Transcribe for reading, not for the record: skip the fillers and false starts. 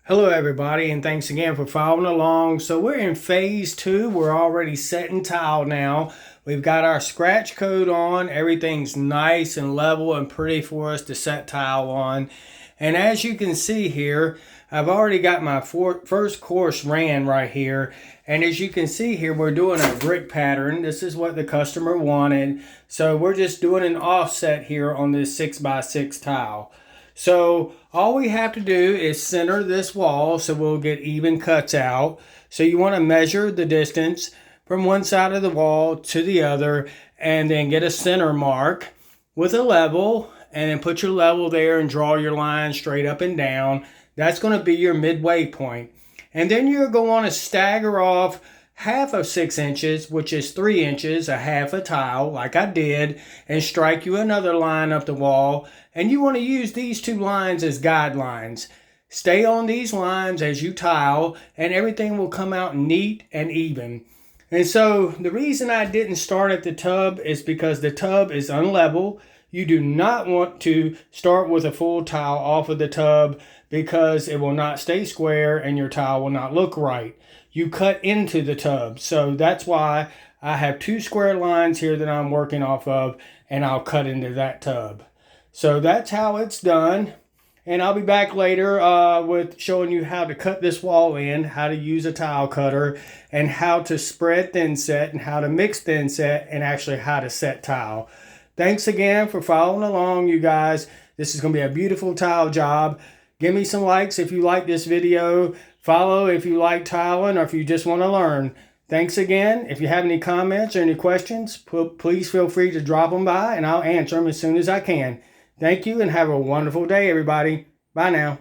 Hello everybody, and thanks again for following along. So we're in phase 2. We're already setting tile now. We've got our scratch coat on. Everything's nice and level and pretty for us to set tile on. And as you can see here, I've already got my first course ran right here. And as you can see here, we're doing a brick pattern. This is what the customer wanted. So we're just doing an offset here on this 6x6 tile. So all we have to do is center this wall so we'll get even cuts out. So you want to measure the distance from one side of the wall to the other and then get a center mark with a level and then put your level there and draw your line straight up and down. That's going to be your midway point. And then you're going to want to stagger off half of 6 inches, which is 3 inches, a half a tile, like I did, and strike you another line up the wall. And you want to use these two lines as guidelines. Stay on these lines as you tile, and everything will come out neat and even. And so the reason I didn't start at the tub is because the tub is unlevel. You do not want to start with a full tile off of the tub because it will not stay square and your tile will not look right. You cut into the tub. So that's why I have 2 square lines here that I'm working off of, and I'll cut into that tub. So that's how it's done. And I'll be back later with showing you how to cut this wall in, how to use a tile cutter, and how to spread thin set, and how to mix thin set, and actually how to set tile. Thanks again for following along, you guys. This is going to be a beautiful tile job. Give me some likes if you like this video. Follow if you like tiling or if you just want to learn. Thanks again. If you have any comments or any questions, please feel free to drop them by and I'll answer them as soon as I can. Thank you and have a wonderful day, everybody. Bye now.